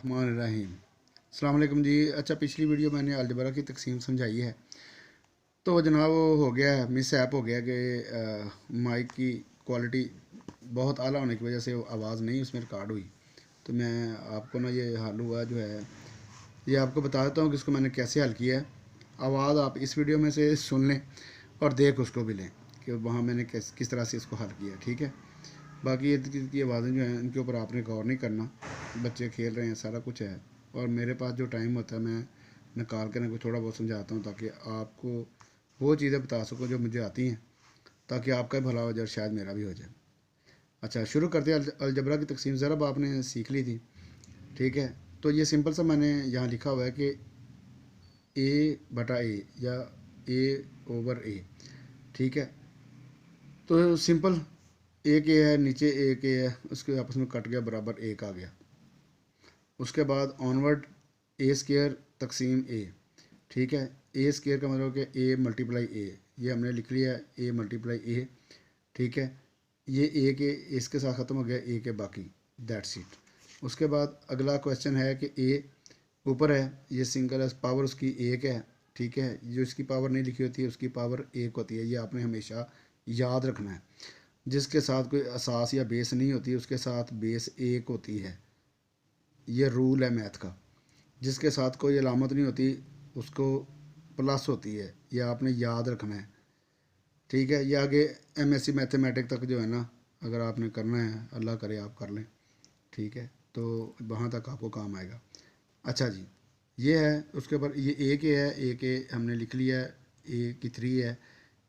बिस्मिल्लाहिर्रहमानिर्रहीम। अस्सलाम वालेकुम जी। अच्छा, पिछली वीडियो मैंने अलजबरा की तकसीम समझाई है, तो जनाब वो हो गया है, मिस ऐप हो गया कि माइक की क्वालिटी बहुत आला होने की वजह से आवाज़ नहीं उसमें रिकॉर्ड हुई। तो मैं आपको ना ये हल हुआ जो है ये आपको बता देता हूँ कि इसको मैंने कैसे हल किया है। आवाज़ आप इस वीडियो में से सुन लें और देख उसको भी लें कि वहाँ मैंने किस तरह से इसको हल किया, ठीक है। बाकी इर्द गिर्द की आवाज़ें जो हैं इनके ऊपर आपने गौर नहीं करना, बच्चे खेल रहे हैं, सारा कुछ है। और मेरे पास जो टाइम होता है मैं निकाल कर इनको थोड़ा बहुत समझाता हूँ ताकि आपको वो चीज़ें बता सकूँ जो मुझे आती हैं, ताकि आपका भी भला हो जाए और शायद मेरा भी हो जाए। अच्छा, शुरू करते हैं। अलजबरा की तकसीम ज़रा आपने सीख ली थी, ठीक है। तो ये सिंपल सा मैंने यहाँ लिखा हुआ है कि A/A या A/A, ठीक है। तो सिंपल एक ए है, नीचे एक ए है, उसके आपस में कट गया, बराबर एक आ गया। उसके बाद ऑनवर्ड ए स्केयर तकसीम ए, ठीक है। ए स्केयर का मतलब कि ए मल्टीप्लाई ए, ये हमने लिख लिया है, ए मल्टीप्लाई ए, ठीक है। ये ए के इसके साथ ख़त्म हो गया, ए के बाकी, दैट्स इट। उसके बाद अगला क्वेश्चन है कि ए ऊपर है, ये सिंगल है, पावर उसकी एक है, ठीक है। जो इसकी पावर नहीं लिखी होती है उसकी पावर एक होती है, ये आपने हमेशा याद रखना है। जिसके साथ कोई असास या बेस नहीं होती उसके साथ बेस एक होती है, ये रूल है मैथ का। जिसके साथ कोई अलामत नहीं होती उसको प्लस होती है, ये आपने याद रखना है, ठीक है। ये आगे एमएससी मैथमेटिक्स तक जो है ना, अगर आपने करना है, अल्लाह करे आप कर लें, ठीक है, तो वहाँ तक आपको काम आएगा। अच्छा जी, ये है। उसके ऊपर ये ए के है, ए के हमने लिख लिया है, ए की 3 है।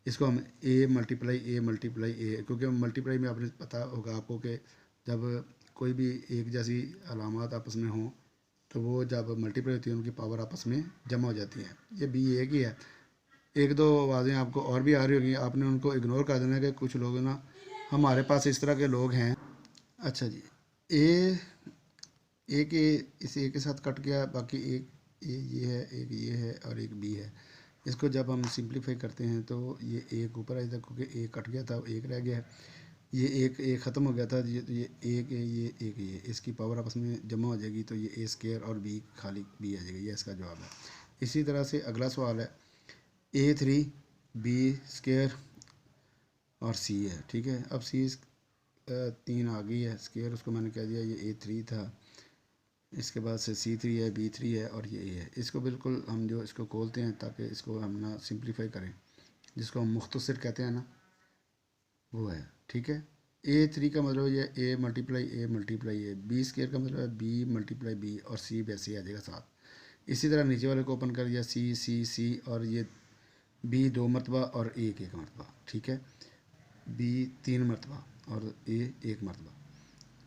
इसको हम ए मल्टीप्लाई ए, क्योंकि मल्टीप्लाई में आपने पता होगा आपको कि जब कोई भी एक जैसी अलामत आपस में हों तो वो जब मल्टीप्लाई होती है उनकी पावर आपस में जमा हो जाती है। ये बी एक ही है। एक दो आवाज़ें आपको और भी आ रही होगी, आपने उनको इग्नोर कर देना कि कुछ लोग ना, हमारे पास इस तरह के लोग हैं। अच्छा जी, ए एक ए इस ए के साथ कट गया, बाकी एक ये है, एक ये है और एक बी है। इसको जब हम सिंप्लीफाई करते हैं तो ये एक ऊपर आ जाता है, क्योंकि एक कट गया था, एक रह गया। ये एक ख़त्म हो गया था, ये एक है, ये एक ये, इसकी पावर आपस में जमा हो जाएगी तो ये ए स्केयर और बी खाली बी आ जाएगा। ये इसका जवाब है। इसी तरह से अगला सवाल है A3 बी स्केयर और सी है, ठीक है। अब सी 3 आ गई है, स्केयर उसको मैंने कह दिया ये A3 था। इसके बाद से C3 है, B3 है और ये A है। इसको बिल्कुल हम जो इसको खोलते हैं ताकि इसको हम ना सिंप्लीफाई करें, जिसको हम मुख्तसर कहते हैं ना, वो है, ठीक है। A3 का मतलब ये A multiply A, B square का मतलब है बी मल्टीप्लाई बी और सी वैसे ही आ जाएगा साथ। इसी तरह नीचे वाले को ओपन कर दिया, सी और ये बी 2 मरतबा और ए 1 मरतबा, ठीक है। बी 3 मरतबा और ए 1 मरतबा,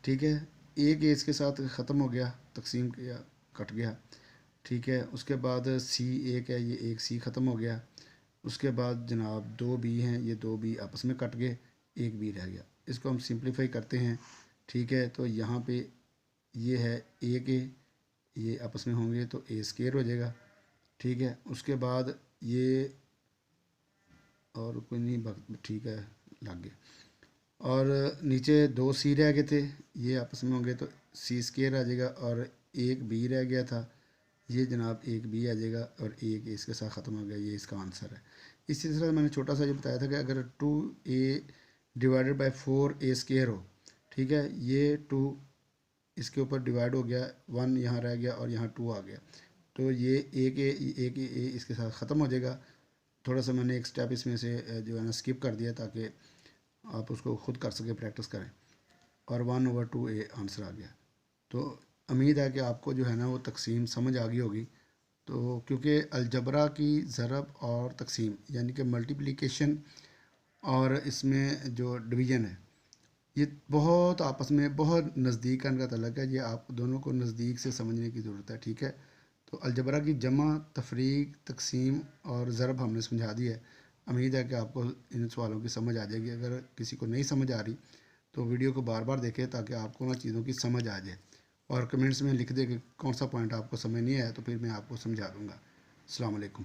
ठीक है। एक ए इसके साथ ख़त्म हो गया, तकसीम किया, कट गया, ठीक है। उसके बाद सी एक है, ये एक सी ख़त्म हो गया। उसके बाद जनाब 2 बी हैं, ये 2 बी आपस में कट गए, एक बी रह गया। इसको हम सिंप्लीफाई करते हैं, ठीक है। तो यहाँ पे ये है ए के, ये आपस में होंगे तो ए स्केयर हो जाएगा, ठीक है। उसके बाद ये और कोई नहीं, ठीक है, लग गया। और नीचे 2 सी रह गए थे, ये आपस में होंगे तो सी स्केयर आ जाएगा। और एक बी रह गया था, ये जनाब एक बी आ जाएगा और एक इसके साथ ख़त्म हो गया, ये इसका आंसर है। इसी तरह मैंने छोटा सा ये बताया था कि अगर 2A divided by 4A square हो, ठीक है, ये 2 इसके ऊपर डिवाइड हो गया, 1 यहाँ रह गया और यहाँ 2 आ गया, तो ये एक ए इसके साथ ख़त्म हो जाएगा। थोड़ा सा मैंने एक स्टेप इसमें से जो है ना स्किप कर दिया ताकि आप उसको ख़ुद कर सकें, प्रैक्टिस करें। और 1/2A आंसर आ गया। तो उम्मीद है कि आपको जो है ना वो तकसीम समझ आ गई होगी। तो क्योंकि अलजबरा की ज़रब और तकसीम यानी कि मल्टीप्लिकेशन और इसमें जो डिवीज़न है, ये बहुत आपस में बहुत नज़दीक का इनका तल्लुक़ है। ये आप दोनों को नज़दीक से समझने की ज़रूरत है, ठीक है। तो अलजबरा की जमा, तफरीक, तकसीम और ज़रब हमने समझा दी है। उम्मीद है कि आपको इन सवालों की समझ आ जाएगी। अगर किसी को नहीं समझ आ रही तो वीडियो को बार बार देखें ताकि आपको ना चीज़ों की समझ आ जाए, और कमेंट्स में लिख दे कि कौन सा पॉइंट आपको समझ नहीं आया, तो फिर मैं आपको समझा दूँगा। अस्सलाम वालेकुम।